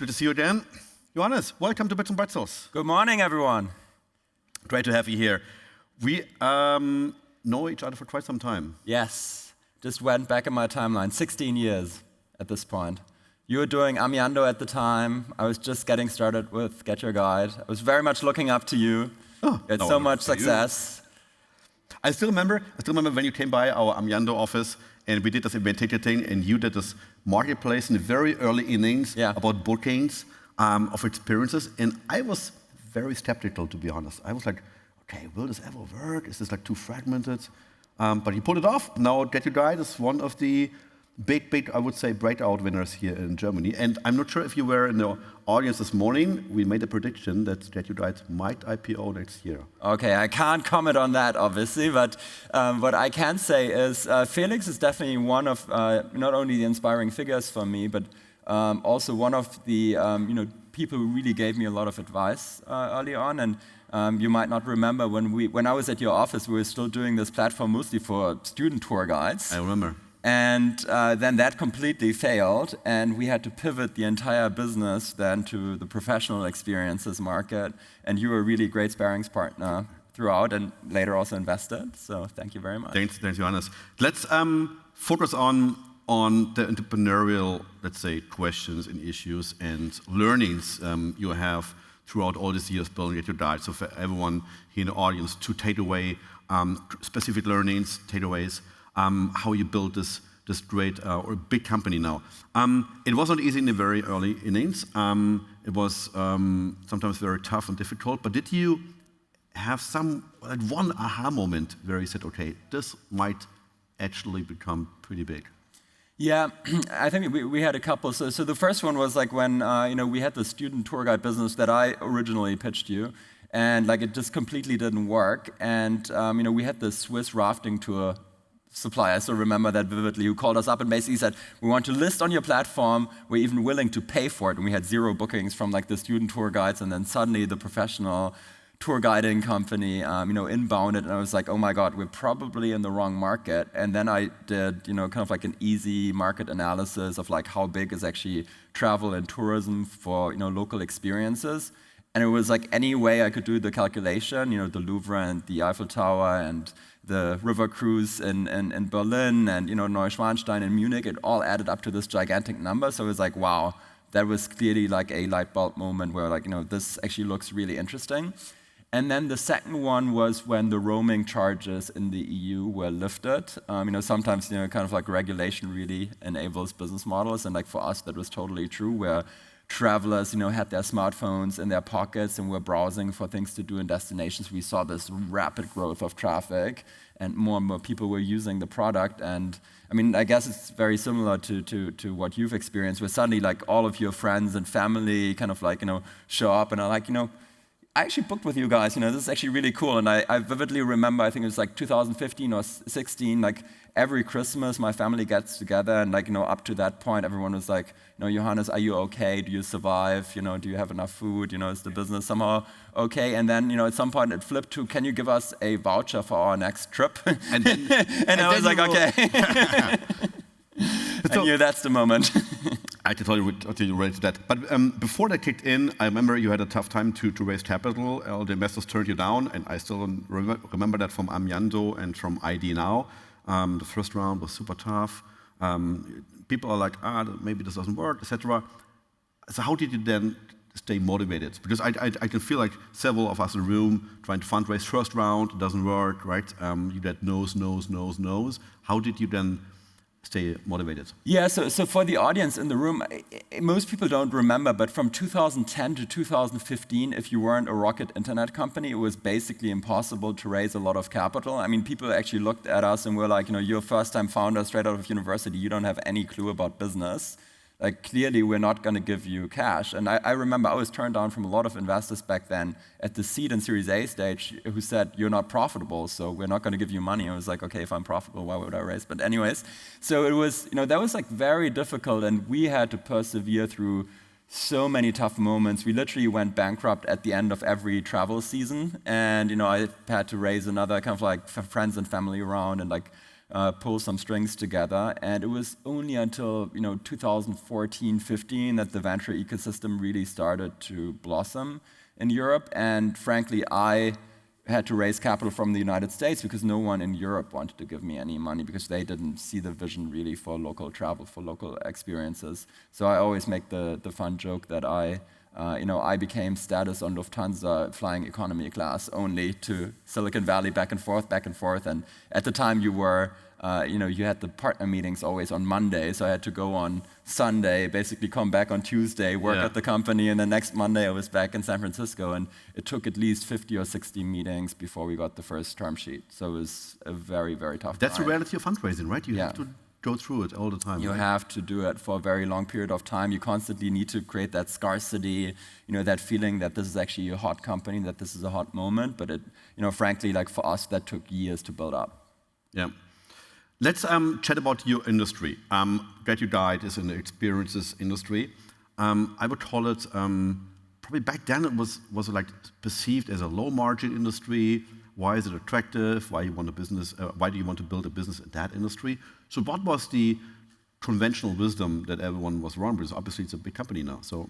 Good to see you again. Johannes, welcome to Bits and Pretzels. Good morning, everyone. Great to have you here. We know each other for quite some time. Yes, just went back in my timeline, 16 years at this point. You were doing Amiando at the time. I was just getting started with GetYourGuide. I was very much looking up to you. You had so much success. I still remember when you came by our Amiando office and we did this event ticketing and you did this marketplace in the very early innings about bookings of experiences. And I was very skeptical, to be honest. I was like, okay, will this ever work? Is this like too fragmented? But you pulled it off. Now GetYourGuide is one of the big, I would say, breakout winners here in Germany. And I'm not sure if you were in the audience this morning. We made a prediction that GetYourGuide might IPO next year. Okay, I can't comment on that, obviously, but what I can say is Felix is definitely one of not only the inspiring figures for me, but also one of the people who really gave me a lot of advice early on. And you might not remember when I was at your office, we were still doing this platform mostly for student tour guides. I remember. And then that completely failed, and we had to pivot the entire business then to the professional experiences market. And you were a really great sparring partner throughout, and later also invested. So thank you very much. Thanks, Johannes. Let's focus on the entrepreneurial, let's say, questions and issues and learnings you have throughout all these years building GetYourGuide. So for everyone here in the audience to take away specific learnings, takeaways. How you built this great or big company now. It was not easy in the very early innings. It was sometimes very tough and difficult. But did you have one aha moment where you said, okay, this might actually become pretty big? Yeah, I think we had a couple. So the first one was like when we had the student tour guide business that I originally pitched you, and like it just completely didn't work. And we had this Swiss rafting tour supplier, I still remember that vividly, who called us up and basically said, we want to list on your platform, we're even willing to pay for it. And we had 0 bookings from like the student tour guides, and then suddenly the professional tour guiding company inbounded, and I was like, oh my God, we're probably in the wrong market. And then I did kind of like an easy market analysis of like how big is actually travel and tourism for local experiences. And it was like any way I could do the calculation, the Louvre and the Eiffel Tower and the river cruise in Berlin and Neuschwanstein in Munich, it all added up to this gigantic number. So it was like, wow, that was clearly like a light bulb moment where like, this actually looks really interesting. And then the second one was when the roaming charges in the EU were lifted. Sometimes kind of like regulation really enables business models, and like for us that was totally true, where travelers, had their smartphones in their pockets and were browsing for things to do in destinations. We saw this rapid growth of traffic, and more people were using the product. And I mean, I guess it's very similar to what you've experienced, where suddenly like all of your friends and family kind of like show up and are like, I actually booked with you guys. This is actually really cool. And I vividly remember, I think it was like 2015 or 16, like every Christmas my family gets together, and like up to that point everyone was like, Johannes, are you okay? Do you survive? Do you have enough food? Is the business somehow okay? And then at some point it flipped to, can you give us a voucher for our next trip? And then, and I was like, okay. I knew that's the moment. I can tell you relate to that. But before that kicked in, I remember you had a tough time to raise capital. All the investors turned you down, and I still remember that from Amiando and from ID Now. The first round was super tough. People are like, maybe this doesn't work, etc. So how did you then stay motivated? Because I can feel like several of us in the room trying to fundraise first round, it doesn't work, right? You get no's. How did you then stay motivated? Yeah, so for the audience in the room, most people don't remember, but from 2010 to 2015, if you weren't a rocket internet company, it was basically impossible to raise a lot of capital. I mean, people actually looked at us and were like, you're a first-time founder straight out of university, you don't have any clue about business. Like, clearly, we're not going to give you cash. And I remember I was turned down from a lot of investors back then at the seed and Series A stage who said, you're not profitable, so we're not going to give you money. I was like, okay, if I'm profitable, why would I raise? But anyways, so it was, that was like very difficult, and we had to persevere through so many tough moments. We literally went bankrupt at the end of every travel season, and I had to raise another kind of like friends and family around, and like pull some strings together. And it was only until 2014, 15 that the venture ecosystem really started to blossom in Europe. And frankly, I had to raise capital from the United States because no one in Europe wanted to give me any money because they didn't see the vision really for local travel, for local experiences. So I always make the fun joke that I became status on Lufthansa flying economy class only to Silicon Valley back and forth. And at the time you were, you had the partner meetings always on Monday, so I had to go on Sunday, basically come back on Tuesday, work at the company, and the next Monday I was back in San Francisco, and it took at least 50 or 60 meetings before we got the first term sheet. So it was a very, very tough time. That's the reality of fundraising, right? You have to go through it all the time. You have to do it for a very long period of time. You constantly need to create that scarcity, that feeling that this is actually a hot company, that this is a hot moment. But frankly, like for us, that took years to build up. Yeah. Let's chat about your industry. GetYourGuide is in the experiences industry. I would call it, probably back then it was like perceived as a low margin industry. Why is it attractive? Why do you want to build a business in that industry? So what was the conventional wisdom that everyone was wrong? Because obviously it's a big company now. So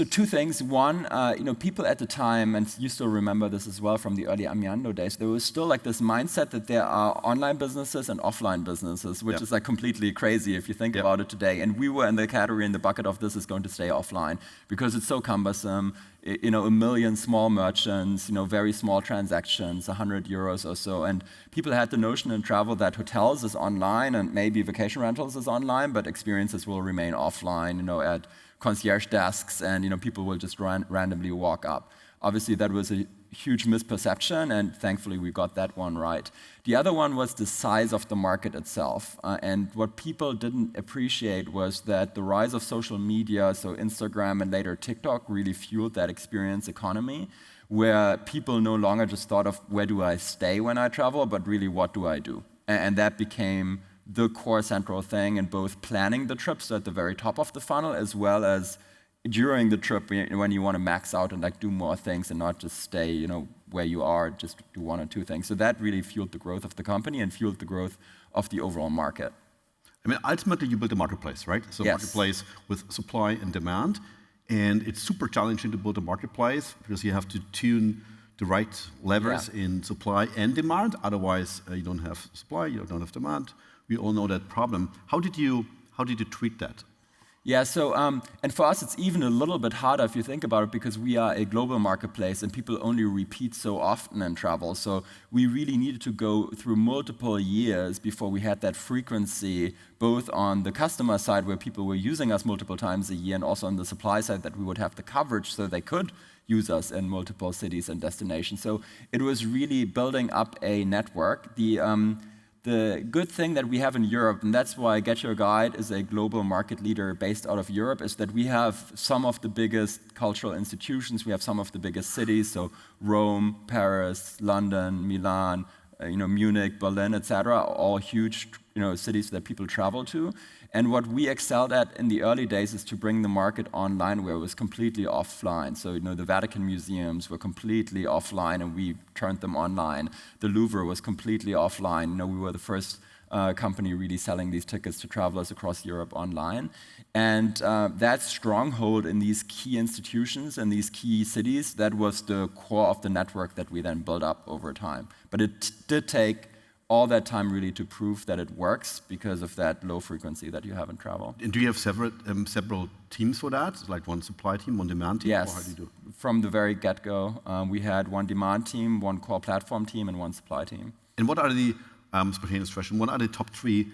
two things. One, people at the time, and you still remember this as well from the early Amiando days, there was still like this mindset that there are online businesses and offline businesses, which is like completely crazy if you think about it today. And we were in the category, in the bucket of this is going to stay offline because it's so cumbersome. A million small merchants, very small transactions, 100 euros or so. And people had the notion in travel that hotels is online and maybe vacation rentals is online, but experiences will remain offline, at concierge desks, and people will just randomly walk up. Obviously, that was a huge misperception, and thankfully we got that one right. The other one was the size of the market itself. And what people didn't appreciate was that the rise of social media, so Instagram and later TikTok, really fueled that experience economy, where people no longer just thought of where do I stay when I travel, but really what do I do? And that became the core central thing in both planning the trip, so at the very top of the funnel, as well as during the trip when you want to max out and like do more things and not just stay, where you are, just do one or two things. So that really fueled the growth of the company and fueled the growth of the overall market. I mean, ultimately you build a marketplace, right? So marketplace with supply and demand, and it's super challenging to build a marketplace because you have to tune the right levers in supply and demand. Otherwise, you don't have supply, you don't have demand. We all know that problem. How did you treat that? Yeah, so, and for us, it's even a little bit harder if you think about it, because we are a global marketplace and people only repeat so often in travel. So we really needed to go through multiple years before we had that frequency, both on the customer side, where people were using us multiple times a year, and also on the supply side, that we would have the coverage so they could use us in multiple cities and destinations. So it was really building up a network. The good thing that we have in Europe, and that's why GetYourGuide is a global market leader based out of Europe, is that we have some of the biggest cultural institutions. We have some of the biggest cities, so Rome, Paris, London, Milan, Munich, Berlin, etc., all huge cities that people travel to. And what we excelled at in the early days is to bring the market online where it was completely offline. So the Vatican museums were completely offline and we turned them online. The Louvre was completely offline. We were the first company really selling these tickets to travelers across Europe online. And that stronghold in these key institutions and these key cities, that was the core of the network that we then built up over time. But it did take all that time really to prove that it works because of that low frequency that you have in travel. And do you have several teams for that? Like one supply team, one demand team? Yes. Or how do you do? From the very get-go, we had one demand team, one core platform team, and one supply team. And what are the, spontaneous question, what are the top 3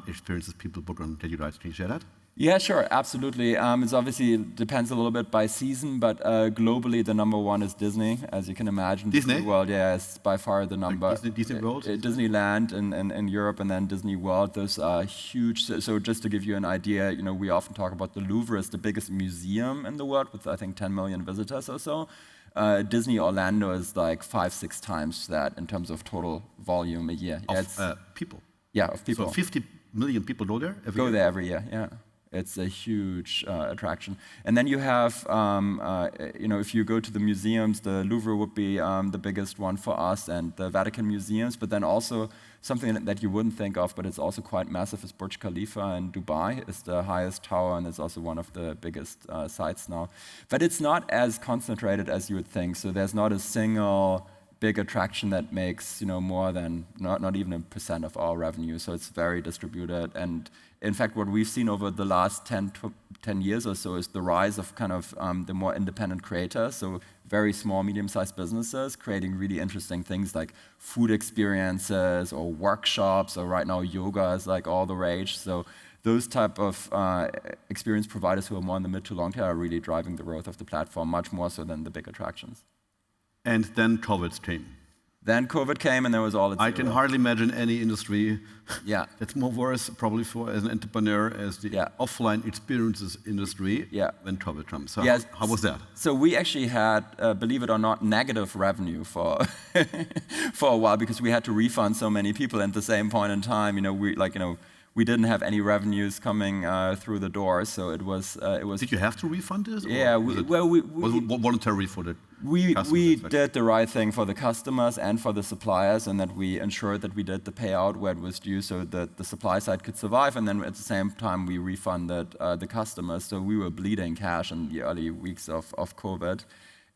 experiences people book on GetYourGuide? Can you share that? Yeah, sure, absolutely. It obviously depends a little bit by season, but globally the number 1 is Disney, as you can imagine. Disney World, yeah, is by far the number. Like Disney World? Disneyland in Europe, and then Disney World. Those are huge. So just to give you an idea, we often talk about the Louvre as the biggest museum in the world with, I think, 10 million visitors or so. Disney Orlando is like 5-6 times that in terms of total volume a year. Of people? Yeah, of people. So 50 million people go there every year? Go there every year, yeah. It's a huge attraction. And then you have, if you go to the museums, the Louvre would be the biggest one for us, and the Vatican museums. But then also something that you wouldn't think of, but it's also quite massive, is Burj Khalifa in Dubai. It's the highest tower, and it's also one of the biggest sites now. But it's not as concentrated as you would think. So there's not a single big attraction that makes more than not even 1% of our revenue. So it's very distributed. And in fact, what we've seen over the last 10 years or so is the rise of kind of the more independent creators. So very small, medium-sized businesses creating really interesting things like food experiences or workshops, or right now yoga is like all the rage. So those type of experience providers who are more in the mid to long term are really driving the growth of the platform, much more so than the big attractions. And then COVID came. Then COVID came, and there was all its I can hardly imagine any industry that's more worse, probably for as an entrepreneur, as the offline experiences industry when COVID comes. So how was that? So we actually had, believe it or not, negative revenue for for a while, because we had to refund so many people at the same point in time. We didn't have any revenues coming through the door, so it was. Did you have to refund this? Yeah, was it voluntary for the customers? We did the right thing for the customers and for the suppliers, and that we ensured that we did the payout where it was due, so that the supply side could survive, and then at the same time we refunded the customers. So we were bleeding cash in the early weeks of COVID.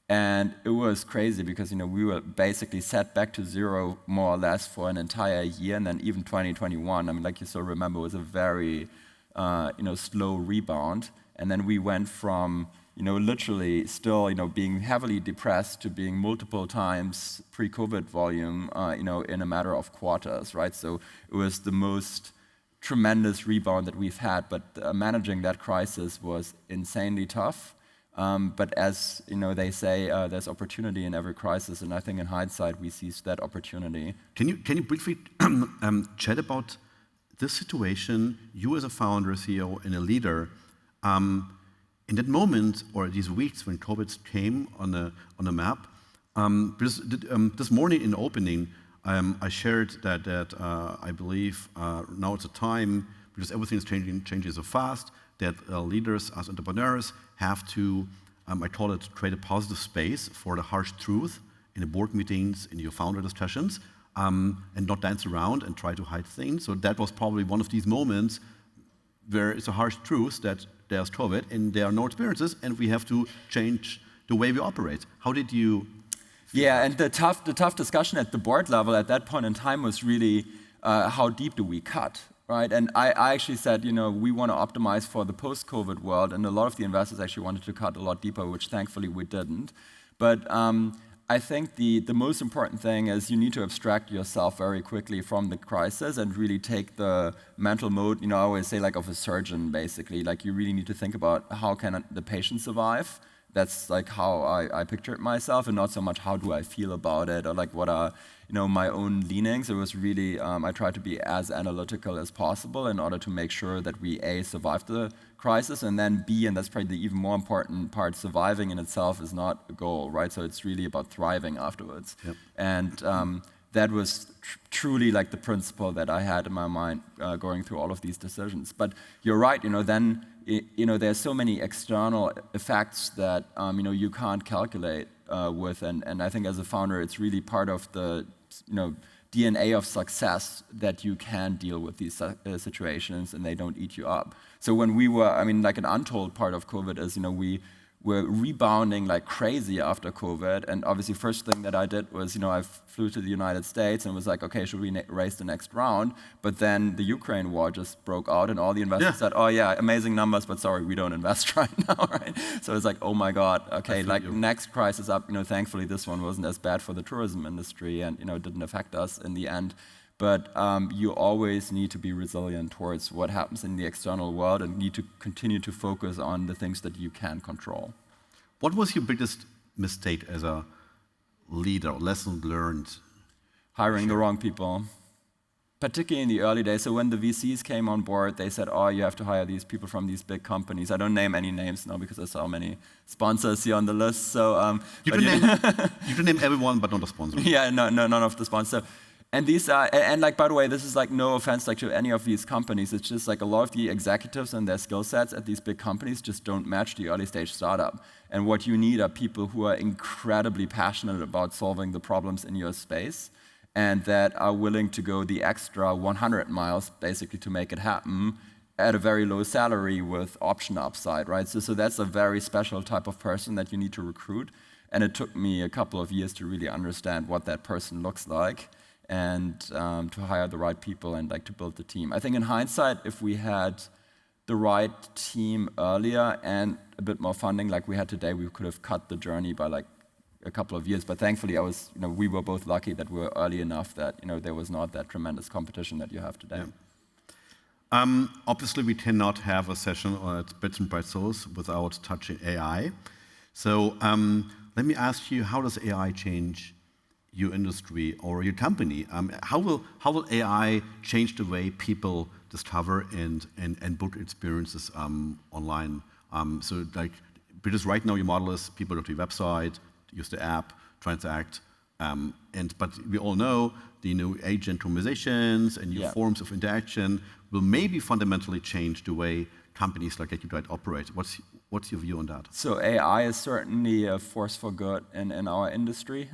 And it was crazy because we were basically set back to zero more or less for an entire year, and then even 2021. I mean, like you still remember, was a very slow rebound, and then we went from literally still being heavily depressed to being multiple times pre-COVID volume in a matter of quarters, right? So it was the most tremendous rebound that we've had, but managing that crisis was insanely tough. But as they say, there's opportunity in every crisis, and I think in hindsight we seized that opportunity. Can you briefly chat about this situation? You as a founder, CEO, and a leader, in that moment or these weeks when COVID came on the map. Because this morning in the opening, I shared that I believe now it's a time, because everything is changing so fast, that leaders as entrepreneurs have to, I call it, create a positive space for the harsh truth in the board meetings, in your founder discussions, and not dance around and try to hide things. So that was probably one of these moments where it's a harsh truth that there's COVID and there are no experiences, and we have to change the way we operate. How did you? Yeah, and the tough discussion at the board level at that point in time was really how deep do we cut? Right, and I actually said, we want to optimize for the post-COVID world, and a lot of the investors actually wanted to cut a lot deeper, which thankfully we didn't. But I think the most important thing is you need to abstract yourself very quickly from the crisis and really take the mental mode, I always say, like of a surgeon, basically. Like you really need to think about how can the patient survive. That's like how I pictured myself, and not so much how do I feel about it, or like what are my own leanings. It was really, I tried to be as analytical as possible in order to make sure that we A, survive the crisis, and then B, and that's probably the even more important part, surviving in itself is not a goal, right? So it's really about thriving afterwards. Yep. And that was truly like the principle that I had in my mind going through all of these decisions. But you're right, then there's so many external effects that you can't calculate with, and I think as a founder, it's really part of the DNA of success that you can deal with these situations and they don't eat you up. So when we were, like an untold part of COVID is, we were rebounding like crazy after COVID, and obviously first thing that I did was, I flew to the United States and was like, okay, should we raise the next round? But then the Ukraine war just broke out, and all the investors said, oh yeah, amazing numbers, but sorry, we don't invest right now, right? So it's like, oh my God, okay, like next crisis up, thankfully this one wasn't as bad for the tourism industry, and it didn't affect us in the end. But you always need to be resilient towards what happens in the external world, and need to continue to focus on the things that you can control. What was your biggest mistake as a leader, lesson learned? Hiring the wrong people, particularly in the early days. So when the VCs came on board, they said, oh, you have to hire these people from these big companies. I don't name any names now because there's so many sponsors here on the list. So you can name everyone, but not the sponsor. Yeah, no, none of the sponsors. And these are, and like, by the way, this is like no offense like to any of these companies. It's just like a lot of the executives and their skill sets at these big companies just don't match the early stage startup. And what you need are people who are incredibly passionate about solving the problems in your space and that are willing to go the extra 100 miles basically to make it happen at a very low salary with option upside, right? So that's a very special type of person that you need to recruit. And it took me a couple of years to really understand what that person looks like and to hire the right people and like to build the team. I think in hindsight, if we had the right team earlier and a bit more funding like we had today, we could have cut the journey by like a couple of years. But thankfully, we were both lucky that we were early enough that there was not that tremendous competition that you have today. Yeah. Obviously, we cannot have a session at Bits and Pretzels without touching AI. So let me ask you, how does AI change your industry or your company? How will AI change the way people discover and book experiences online? So like, because right now your model is people go to your website, use the app, transact, but we all know the new agent conversations and new forms of interaction will maybe fundamentally change the way companies like GetYourGuide operate. What's your view on that? So AI is certainly a force for good in our industry.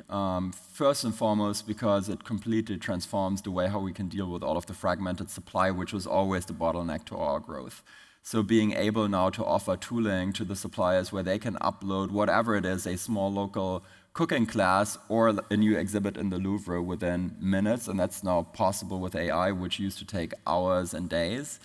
First and foremost, because it completely transforms the way how we can deal with all of the fragmented supply, which was always the bottleneck to our growth. So being able now to offer tooling to the suppliers where they can upload whatever it is, a small local cooking class or a new exhibit in the Louvre within minutes, and that's now possible with AI, which used to take hours and days,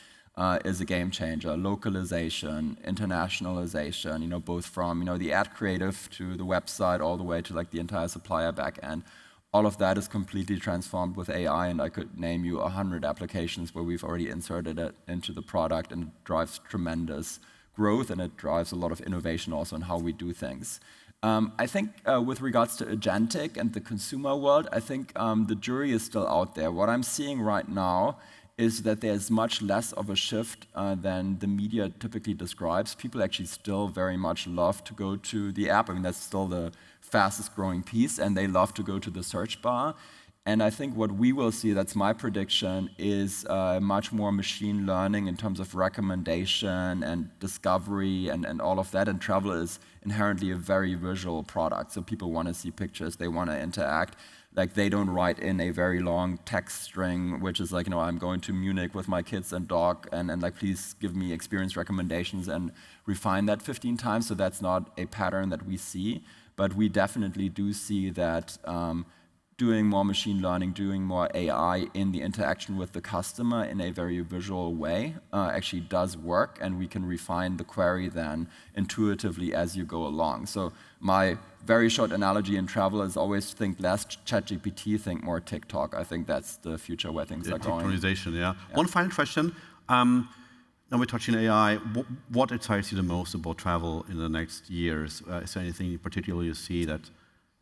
is a game changer. Localization, internationalization, both from the ad creative to the website all the way to like the entire supplier back end. All of that is completely transformed with AI, and I could name you 100 applications where we've already inserted it into the product, and it drives tremendous growth, and it drives a lot of innovation also in how we do things. I think with regards to agentic and the consumer world, I think the jury is still out there. What I'm seeing right now is that there's much less of a shift than the media typically describes. People actually still very much love to go to the app. I mean, that's still the fastest growing piece, and they love to go to the search bar. And I think what we will see, that's my prediction, is much more machine learning in terms of recommendation and discovery and all of that. And travel is inherently a very visual product. So people want to see pictures, they want to interact. Like, they don't write in a very long text string, which is like, I'm going to Munich with my kids and dog, and like, please give me experience recommendations and refine that 15 times. So that's not a pattern that we see. But we definitely do see that doing more machine learning, doing more AI in the interaction with the customer in a very visual way actually does work, and we can refine the query then intuitively as you go along. So my very short analogy in travel is always think less ChatGPT, think more TikTok. I think that's the future where things are going. Synchronization, yeah. One final question. Now we're touching AI. What excites you the most about travel in the next years? Is there anything in particular you see that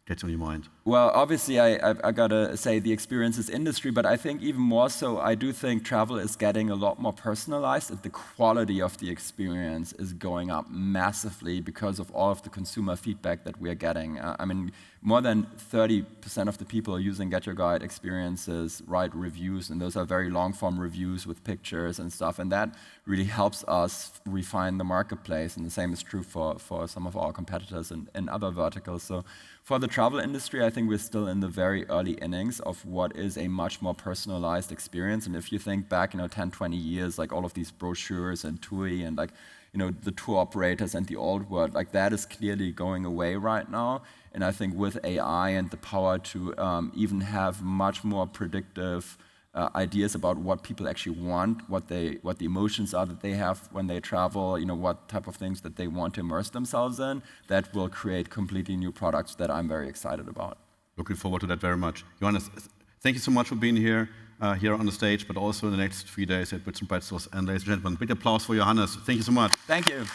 gets on your mind? Well, obviously, I gotta say the experiences industry, but I think even more so, I do think travel is getting a lot more personalized, and the quality of the experience is going up massively because of all of the consumer feedback that we are getting. I mean, more than 30% of the people using GetYourGuide experiences write reviews, and those are very long-form reviews with pictures and stuff, and that really helps us refine the marketplace, and the same is true for some of our competitors in other verticals. So for the travel industry, I think we're still in the very early innings of what is a much more personalized experience. And if you think back, 10, 20 years, like all of these brochures and TUI and like, the tour operators and the old world, like that is clearly going away right now. And I think with AI and the power to even have much more predictive ideas about what people actually want, what the emotions are that they have when they travel, what type of things that they want to immerse themselves in, that will create completely new products that I'm very excited about. Looking forward to that very much. Johannes, thank you so much for being here on the stage, but also in the next 3 days at Bits and Pretzels. And ladies and gentlemen, big applause for Johannes. Thank you so much. Thank you.